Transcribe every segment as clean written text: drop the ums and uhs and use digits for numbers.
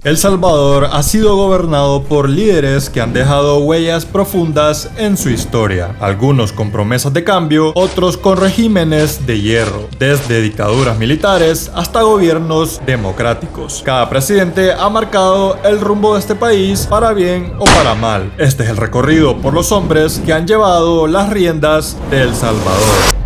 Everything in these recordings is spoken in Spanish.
El Salvador ha sido gobernado por líderes que han dejado huellas profundas en su historia, algunos con promesas de cambio, otros con regímenes de hierro, desde dictaduras militares hasta gobiernos democráticos. Cada presidente ha marcado el rumbo de este país para bien o para mal. Este es el recorrido por los hombres que han llevado las riendas de El Salvador.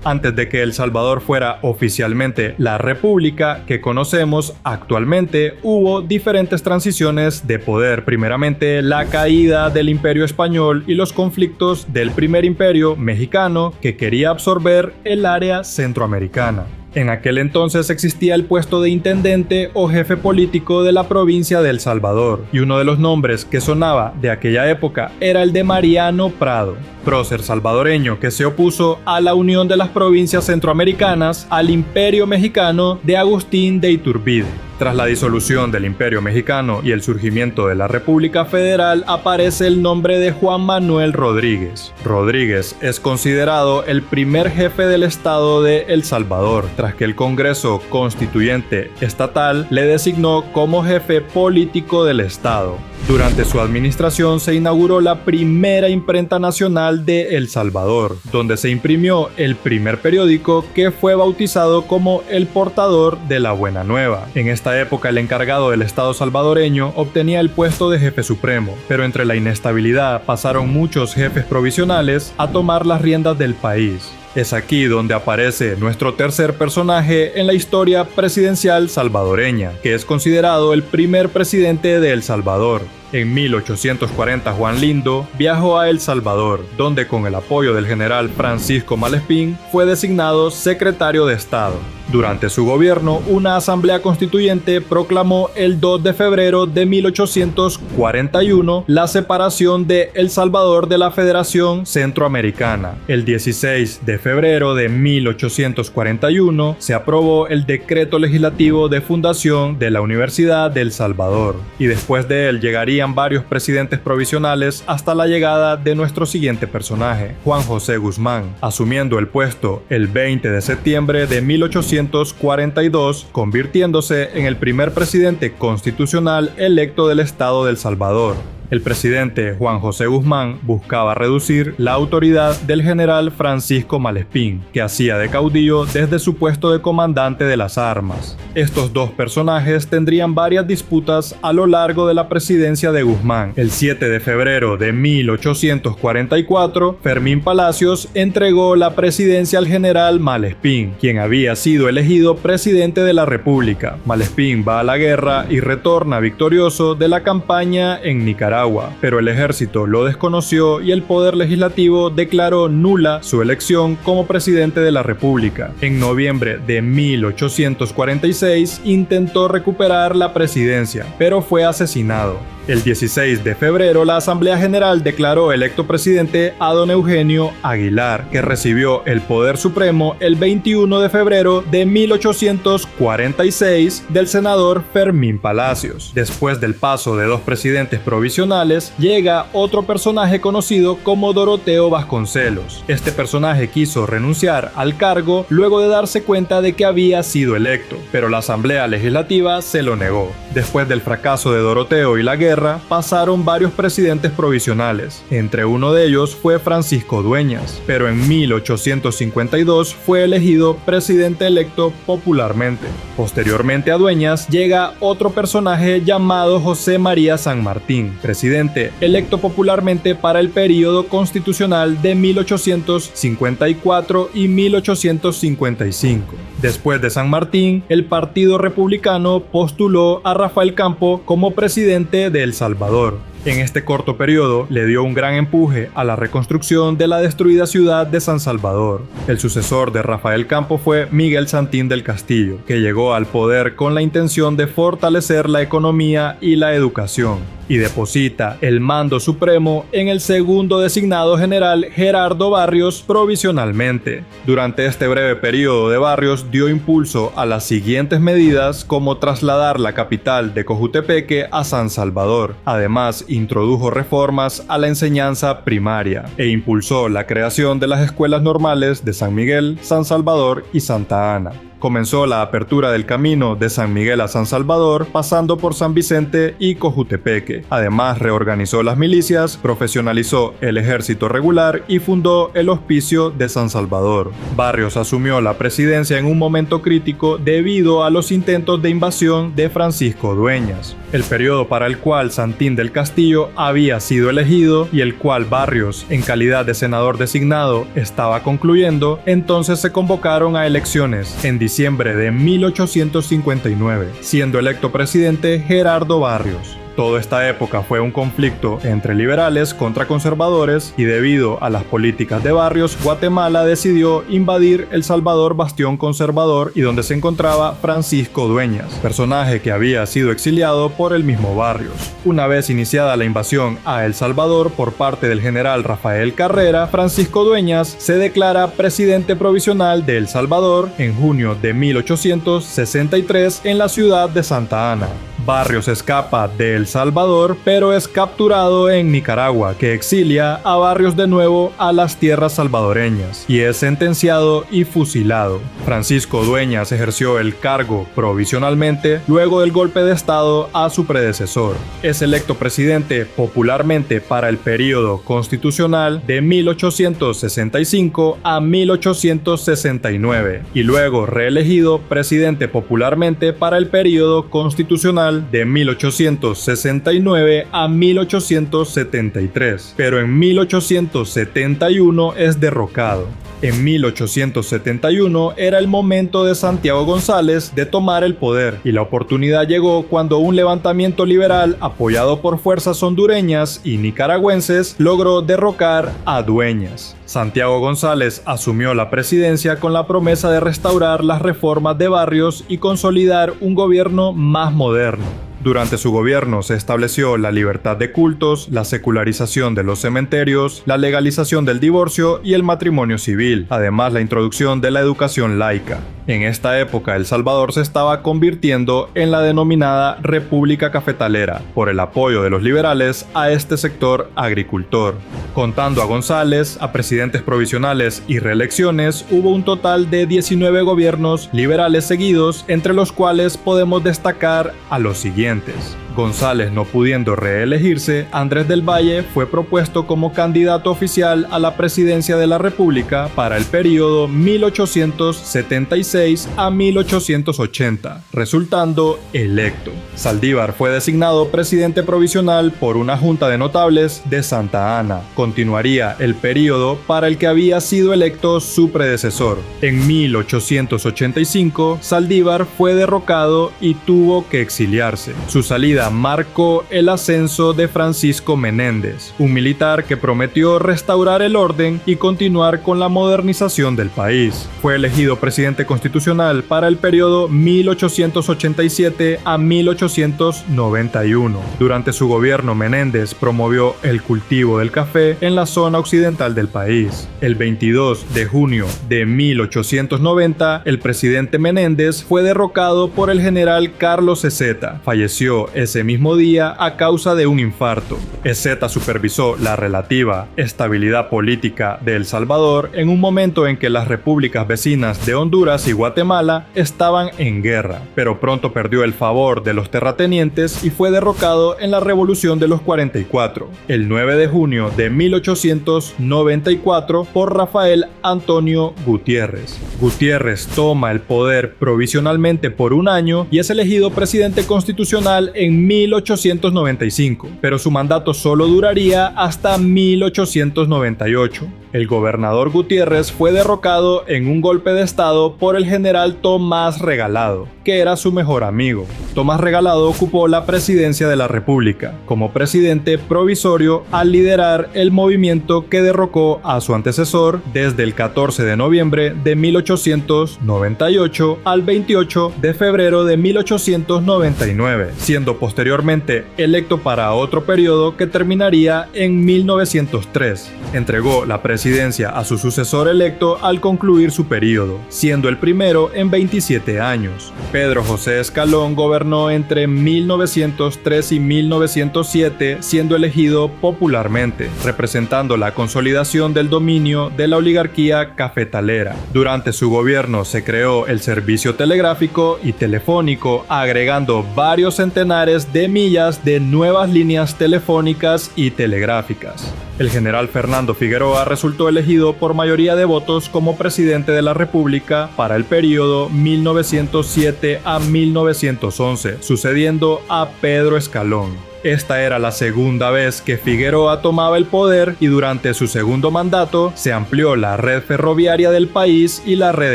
Antes de que El Salvador fuera oficialmente la república que conocemos actualmente, hubo diferentes transiciones de poder. Primeramente, la caída del Imperio Español y los conflictos del primer imperio mexicano que quería absorber el área centroamericana. En aquel entonces existía el puesto de intendente o jefe político de la provincia de El Salvador, y uno de los nombres que sonaba de aquella época era el de Mariano Prado, prócer salvadoreño que se opuso a la unión de las provincias centroamericanas al Imperio Mexicano de Agustín de Iturbide. Tras la disolución del Imperio Mexicano y el surgimiento de la República Federal, aparece el nombre de Juan Manuel Rodríguez. Rodríguez es considerado el primer jefe del Estado de El Salvador, tras que el Congreso Constituyente Estatal le designó como jefe político del Estado. Durante su administración se inauguró la primera imprenta nacional de El Salvador, donde se imprimió el primer periódico que fue bautizado como El Portador de la Buena Nueva. En esta época el encargado del Estado salvadoreño obtenía el puesto de jefe supremo, pero entre la inestabilidad pasaron muchos jefes provisionales a tomar las riendas del país. Es aquí donde aparece nuestro tercer personaje en la historia presidencial salvadoreña, que es considerado el primer presidente de El Salvador. En 1840 Juan Lindo viajó a El Salvador, donde con el apoyo del general Francisco Malespín fue designado secretario de Estado. Durante su gobierno, una asamblea constituyente proclamó el 2 de febrero de 1841 la separación de El Salvador de la Federación Centroamericana. El 16 de febrero de 1841 se aprobó el decreto legislativo de fundación de la Universidad de El Salvador, y después de él llegarían varios presidentes provisionales hasta la llegada de nuestro siguiente personaje, Juan José Guzmán, asumiendo el puesto el 20 de septiembre de 1842, convirtiéndose en el primer presidente constitucional electo del Estado de El Salvador. El presidente Juan José Guzmán buscaba reducir la autoridad del general Francisco Malespín, que hacía de caudillo desde su puesto de comandante de las armas. Estos dos personajes tendrían varias disputas a lo largo de la presidencia de Guzmán. El 7 de febrero de 1844, Fermín Palacios entregó la presidencia al general Malespín, quien había sido elegido presidente de la República. Malespín va a la guerra y retorna victorioso de la campaña en Nicaragua, pero el ejército lo desconoció y el poder legislativo declaró nula su elección como presidente de la República. En noviembre de 1846 intentó recuperar la presidencia, pero fue asesinado. El 16 de febrero, la Asamblea General declaró electo presidente a don Eugenio Aguilar, que recibió el poder supremo el 21 de febrero de 1846 del senador Fermín Palacios. Después del paso de dos presidentes provisionales, llega otro personaje conocido como Doroteo Vasconcelos. Este personaje quiso renunciar al cargo luego de darse cuenta de que había sido electo, pero la Asamblea Legislativa se lo negó. Después del fracaso de Doroteo y la guerra, pasaron varios presidentes provisionales. Entre uno de ellos fue Francisco Dueñas, pero en 1852 fue elegido presidente electo popularmente. Posteriormente a Dueñas llega otro personaje llamado José María San Martín, presidente electo popularmente para el período constitucional de 1854 y 1855. Después de San Martín, el Partido Republicano postuló a Rafael Campo como presidente de El Salvador. En este corto periodo le dio un gran empuje a la reconstrucción de la destruida ciudad de San Salvador. El sucesor de Rafael Campo fue Miguel Santín del Castillo, que llegó al poder con la intención de fortalecer la economía y la educación, y deposita el mando supremo en el segundo designado general Gerardo Barrios provisionalmente. Durante este breve periodo de Barrios dio impulso a las siguientes medidas, como trasladar la capital de Cojutepeque a San Salvador. Además, introdujo reformas a la enseñanza primaria e impulsó la creación de las escuelas normales de San Miguel, San Salvador y Santa Ana. Comenzó la apertura del camino de San Miguel a San Salvador, pasando por San Vicente y Cojutepeque. Además, reorganizó las milicias, profesionalizó el ejército regular y fundó el Hospicio de San Salvador. Barrios asumió la presidencia en un momento crítico debido a los intentos de invasión de Francisco Dueñas. El periodo para el cual Santín del Castillo había sido elegido y el cual Barrios, en calidad de senador designado, estaba concluyendo, entonces se convocaron a elecciones en diciembre de 1859, siendo electo presidente Gerardo Barrios. Toda esta época fue un conflicto entre liberales contra conservadores y debido a las políticas de Barrios, Guatemala decidió invadir El Salvador, bastión conservador y donde se encontraba Francisco Dueñas, personaje que había sido exiliado por el mismo Barrios. Una vez iniciada la invasión a El Salvador por parte del general Rafael Carrera, Francisco Dueñas se declara presidente provisional de El Salvador en junio de 1863 en la ciudad de Santa Ana. Barrios escapa de El Salvador, pero es capturado en Nicaragua, que exilia a Barrios de nuevo a las tierras salvadoreñas, y es sentenciado y fusilado. Francisco Dueñas ejerció el cargo provisionalmente luego del golpe de estado a su predecesor. Es electo presidente popularmente para el período constitucional de 1865 a 1869, y luego reelegido presidente popularmente para el período constitucional de 1869 a 1873, pero en 1871 es derrocado. En 1871 era el momento de Santiago González de tomar el poder y la oportunidad llegó cuando un levantamiento liberal apoyado por fuerzas hondureñas y nicaragüenses logró derrocar a Dueñas. Santiago González asumió la presidencia con la promesa de restaurar las reformas de Barrios y consolidar un gobierno más moderno. Durante su gobierno se estableció la libertad de cultos, la secularización de los cementerios, la legalización del divorcio y el matrimonio civil, además la introducción de la educación laica. En esta época El Salvador se estaba convirtiendo en la denominada República Cafetalera, por el apoyo de los liberales a este sector agricultor. Contando a González, a presidentes provisionales y reelecciones, hubo un total de 19 gobiernos liberales seguidos, entre los cuales podemos destacar a los siguientes. González no pudiendo reelegirse, Andrés del Valle fue propuesto como candidato oficial a la presidencia de la República para el periodo 1876 a 1880, resultando electo. Saldívar fue designado presidente provisional por una junta de notables de Santa Ana. Continuaría el periodo para el que había sido electo su predecesor. En 1885, Saldívar fue derrocado y tuvo que exiliarse. Su salida marcó el ascenso de Francisco Menéndez, un militar que prometió restaurar el orden y continuar con la modernización del país. Fue elegido presidente constitucional para el periodo 1887 a 1891. Durante su gobierno, Menéndez promovió el cultivo del café en la zona occidental del país. El 22 de junio de 1890, el presidente Menéndez fue derrocado por el general Carlos Ezeta. Falleció ese mismo día a causa de un infarto. Ezeta supervisó la relativa estabilidad política de El Salvador en un momento en que las repúblicas vecinas de Honduras y Guatemala estaban en guerra, pero pronto perdió el favor de los terratenientes y fue derrocado en la Revolución de los 44, el 9 de junio de 1894 por Rafael Antonio Gutiérrez. Gutiérrez toma el poder provisionalmente por un año y es elegido presidente constitucional en 1895, pero su mandato solo duraría hasta 1898. El gobernador Gutiérrez fue derrocado en un golpe de estado por el general Tomás Regalado, que era su mejor amigo. Tomás Regalado ocupó la presidencia de la República como presidente provisorio al liderar el movimiento que derrocó a su antecesor desde el 14 de noviembre de 1898 al 28 de febrero de 1899. 1999, siendo posteriormente electo para otro periodo que terminaría en 1903. Entregó la presidencia a su sucesor electo al concluir su periodo, siendo el primero en 27 años. Pedro José Escalón gobernó entre 1903 y 1907, siendo elegido popularmente, representando la consolidación del dominio de la oligarquía cafetalera. Durante su gobierno se creó el servicio telegráfico y telefónico, agregando varios centenares de millas de nuevas líneas telefónicas y telegráficas. El general Fernando Figueroa resultó elegido por mayoría de votos como presidente de la República para el periodo 1907 a 1911, sucediendo a Pedro Escalón. Esta era la segunda vez que Figueroa tomaba el poder y durante su segundo mandato se amplió la red ferroviaria del país y la red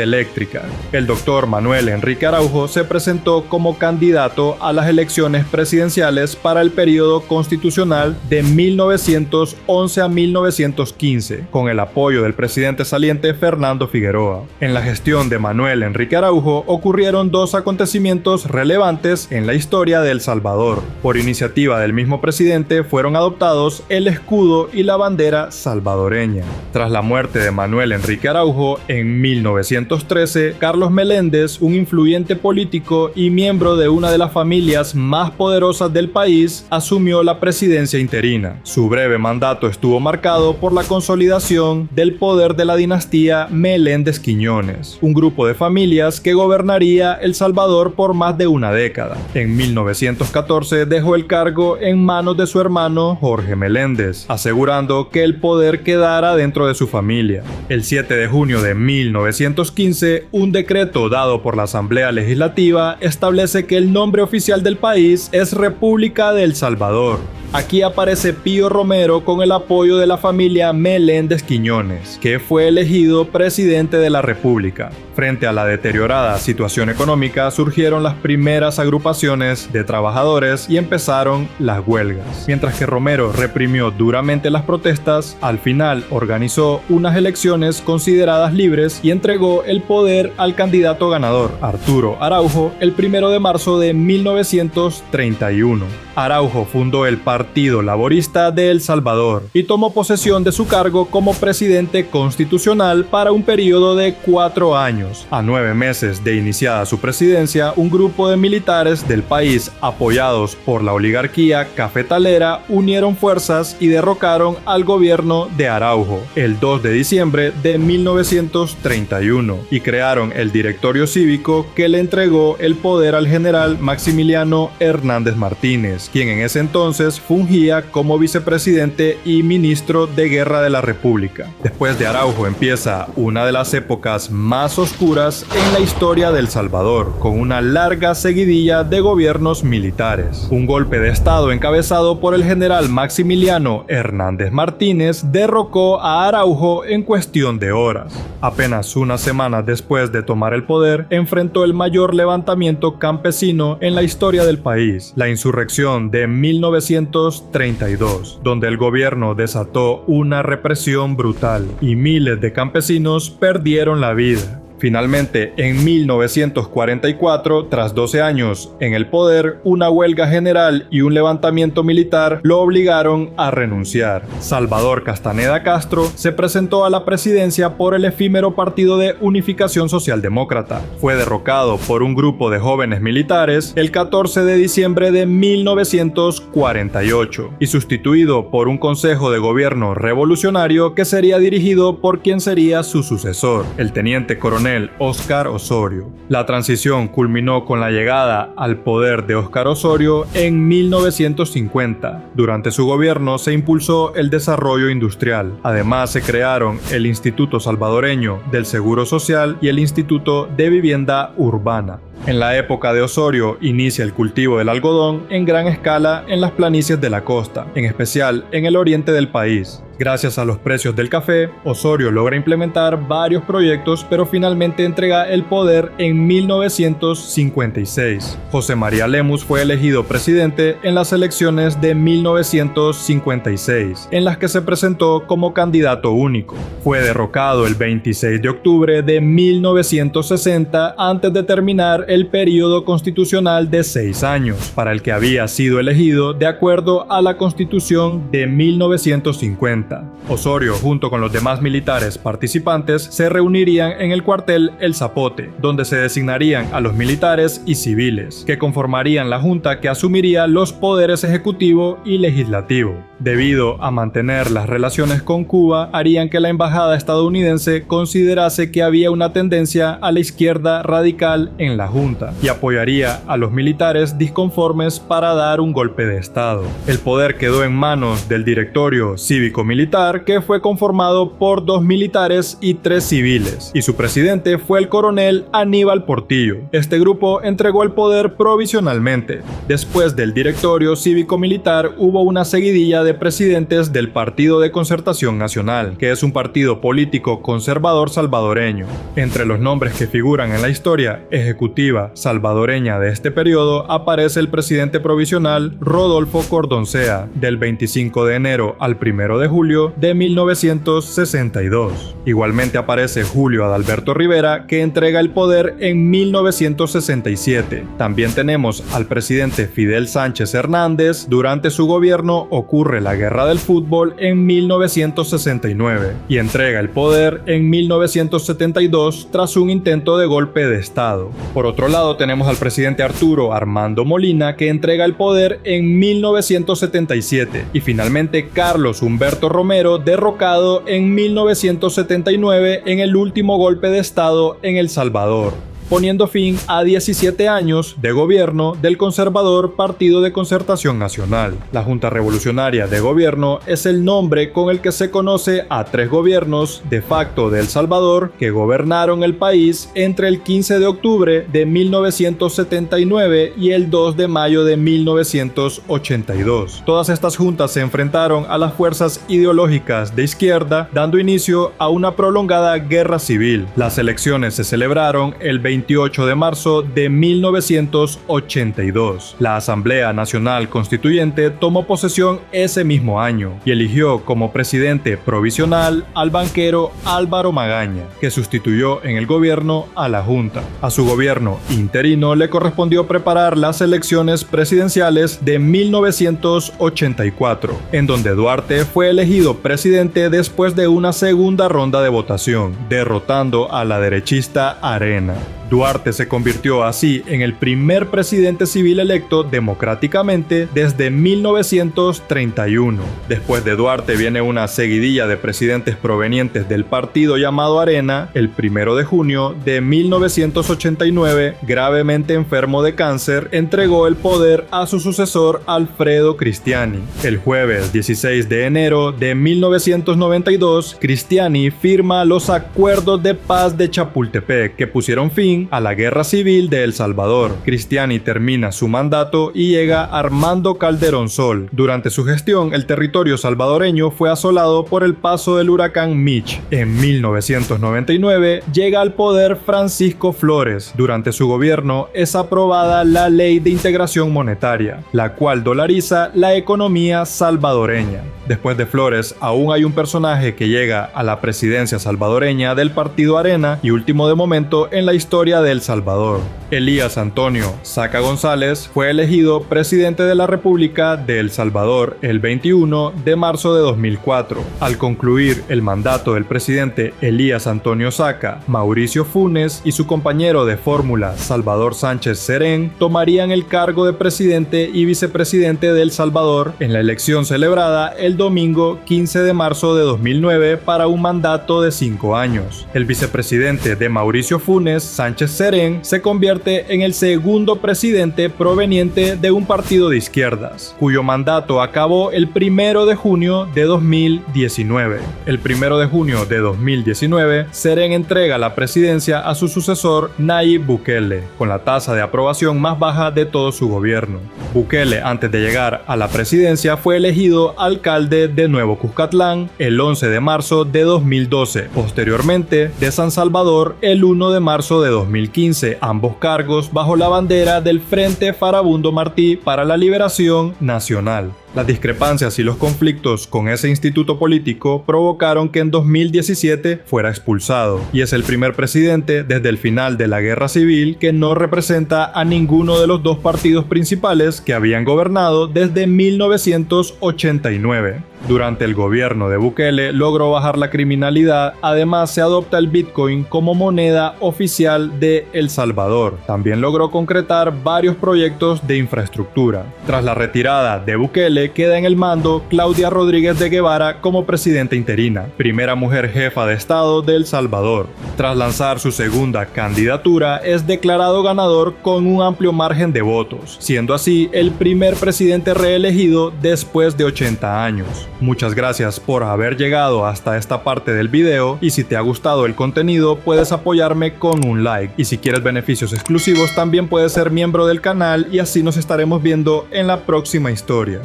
eléctrica. El doctor Manuel Enrique Araujo se presentó como candidato a las elecciones presidenciales para el periodo constitucional de 1911 a 1915, con el apoyo del presidente saliente Fernando Figueroa. En la gestión de Manuel Enrique Araujo ocurrieron dos acontecimientos relevantes en la historia de El Salvador. Por iniciativa del mismo presidente fueron adoptados el escudo y la bandera salvadoreña. Tras la muerte de Manuel Enrique Araujo en 1913, Carlos Meléndez, un influyente político y miembro de una de las familias más poderosas del país, asumió la presidencia interina. Su breve mandato estuvo marcado por la consolidación del poder de la dinastía Meléndez Quiñones, un grupo de familias que gobernaría El Salvador por más de una década. En 1914 dejó el cargo en manos de su hermano Jorge Meléndez, asegurando que el poder quedara dentro de su familia. El 7 de junio de 1915, un decreto dado por la Asamblea Legislativa establece que el nombre oficial del país es República de El Salvador. Aquí aparece Pío Romero con el apoyo de la familia Meléndez Quiñones, que fue elegido presidente de la República. Frente a la deteriorada situación económica, surgieron las primeras agrupaciones de trabajadores y empezaron las huelgas. Mientras que Romero reprimió duramente las protestas, al final organizó unas elecciones consideradas libres y entregó el poder al candidato ganador, Arturo Araujo, el 1 de marzo de 1931. Araujo fundó el Partido Laborista de El Salvador y tomó posesión de su cargo como presidente constitucional para un periodo de 4 años. A 9 meses de iniciada su presidencia, un grupo de militares del país, apoyados por la oligarquía cafetalera, unieron fuerzas y derrocaron al gobierno de Araujo el 2 de diciembre de 1931 y crearon el Directorio Cívico que le entregó el poder al general Maximiliano Hernández Martínez, quien en ese entonces fungía como vicepresidente y ministro de Guerra de la República. Después de Araujo empieza una de las épocas más oscuras en la historia de El Salvador, con una larga seguidilla de gobiernos militares. Un golpe de estado encabezado por el general Maximiliano Hernández Martínez derrocó a Araujo en cuestión de horas. Apenas unas semanas después de tomar el poder, enfrentó el mayor levantamiento campesino en la historia del país, la insurrección de 1932, donde el gobierno desató una represión brutal y miles de campesinos perdieron la vida. Finalmente, en 1944, tras 12 años en el poder, una huelga general y un levantamiento militar lo obligaron a renunciar. Salvador Castaneda Castro se presentó a la presidencia por el efímero Partido de Unificación Socialdemócrata. Fue derrocado por un grupo de jóvenes militares el 14 de diciembre de 1948 y sustituido por un consejo de gobierno revolucionario que sería dirigido por quien sería su sucesor, el teniente coronel Óscar Osorio. La transición culminó con la llegada al poder de Óscar Osorio en 1950. Durante su gobierno se impulsó el desarrollo industrial. Además, se crearon el Instituto Salvadoreño del Seguro Social y el Instituto de Vivienda Urbana. En la época de Osorio inicia el cultivo del algodón en gran escala en las planicies de la costa, en especial en el oriente del país. Gracias a los precios del café, Osorio logra implementar varios proyectos, pero finalmente entrega el poder en 1956. José María Lemus fue elegido presidente en las elecciones de 1956, en las que se presentó como candidato único. Fue derrocado el 26 de octubre de 1960 antes de terminar el período constitucional de 6 años, para el que había sido elegido de acuerdo a la Constitución de 1950. Osorio, junto con los demás militares participantes, se reunirían en el cuartel El Zapote, donde se designarían a los militares y civiles, que conformarían la junta que asumiría los poderes ejecutivo y legislativo. Debido a mantener las relaciones con Cuba, harían que la embajada estadounidense considerase que había una tendencia a la izquierda radical en la junta y apoyaría a los militares disconformes para dar un golpe de estado. El poder quedó en manos del directorio cívico-militar, que fue conformado por 2 militares y 3 civiles, y su presidente fue el coronel Aníbal Portillo. Este grupo entregó el poder provisionalmente. Después del directorio cívico-militar hubo una seguidilla de presidentes del Partido de Concertación Nacional, que es un partido político conservador salvadoreño. Entre los nombres que figuran en la historia ejecutiva salvadoreña de este periodo aparece el presidente provisional Rodolfo Cordoncea, del 25 de enero al 1 de julio de 1962. Igualmente aparece Julio Adalberto Rivera, que entrega el poder en 1967. También tenemos al presidente Fidel Sánchez Hernández. Durante su gobierno ocurre la Guerra del Fútbol en 1969 y entrega el poder en 1972 tras un intento de golpe de estado. Por otro lado tenemos al presidente Arturo Armando Molina, que entrega el poder en 1977, y finalmente Carlos Humberto Romero, derrocado en 1979 en el último golpe de estado en El Salvador, poniendo fin a 17 años de gobierno del conservador Partido de Concertación Nacional. La Junta Revolucionaria de Gobierno es el nombre con el que se conoce a 3 gobiernos de facto de El Salvador que gobernaron el país entre el 15 de octubre de 1979 y el 2 de mayo de 1982. Todas estas juntas se enfrentaron a las fuerzas ideológicas de izquierda, dando inicio a una prolongada guerra civil. Las elecciones se celebraron el 28 de marzo de 1982. La Asamblea Nacional Constituyente tomó posesión ese mismo año y eligió como presidente provisional al banquero Álvaro Magaña, que sustituyó en el gobierno a la Junta. A su gobierno interino le correspondió preparar las elecciones presidenciales de 1984, en donde Duarte fue elegido presidente después de una segunda ronda de votación, derrotando a la derechista Arena. Duarte se convirtió así en el primer presidente civil electo democráticamente desde 1931. Después de Duarte viene una seguidilla de presidentes provenientes del partido llamado Arena. El 1 de junio de 1989, gravemente enfermo de cáncer, entregó el poder a su sucesor Alfredo Cristiani. El jueves 16 de enero de 1992, Cristiani firma los Acuerdos de Paz de Chapultepec, que pusieron fin a la Guerra Civil de El Salvador. Cristiani termina su mandato y llega Armando Calderón Sol. Durante su gestión, el territorio salvadoreño fue asolado por el paso del huracán Mitch. En 1999 llega al poder Francisco Flores. Durante su gobierno es aprobada la Ley de Integración Monetaria, la cual dolariza la economía salvadoreña. Después de Flores, aún hay un personaje que llega a la presidencia salvadoreña del partido Arena y último de momento en la historia de El Salvador. Elías Antonio Saca González fue elegido presidente de la República de El Salvador el 21 de marzo de 2004. Al concluir el mandato del presidente Elías Antonio Saca, Mauricio Funes y su compañero de fórmula Salvador Sánchez Serén tomarían el cargo de presidente y vicepresidente de El Salvador en la elección celebrada el domingo 15 de marzo de 2009 para un mandato de 5 años. El vicepresidente de Mauricio Funes, Sánchez Sánchez Serén se convierte en el segundo presidente proveniente de un partido de izquierdas, cuyo mandato acabó el 1 de junio de 2019. El 1 de junio de 2019, Serén entrega la presidencia a su sucesor Nayib Bukele, con la tasa de aprobación más baja de todo su gobierno. Bukele, antes de llegar a la presidencia, fue elegido alcalde de Nuevo Cuscatlán el 11 de marzo de 2012, posteriormente de San Salvador el 1 de marzo de 2015, ambos cargos bajo la bandera del Frente Farabundo Martí para la Liberación Nacional. Las discrepancias y los conflictos con ese instituto político provocaron que en 2017 fuera expulsado, y es el primer presidente desde el final de la Guerra Civil que no representa a ninguno de los dos partidos principales que habían gobernado desde 1989. Durante el gobierno de Bukele logró bajar la criminalidad, además se adopta el Bitcoin como moneda oficial de El Salvador. También logró concretar varios proyectos de infraestructura. Tras la retirada de Bukele, queda en el mando Claudia Rodríguez de Guevara como presidenta interina, primera mujer jefa de Estado de El Salvador. Tras lanzar su segunda candidatura, es declarado ganador con un amplio margen de votos, siendo así el primer presidente reelegido después de 80 años. Muchas gracias por haber llegado hasta esta parte del video, y si te ha gustado el contenido puedes apoyarme con un like, y si quieres beneficios exclusivos también puedes ser miembro del canal y así nos estaremos viendo en la próxima historia.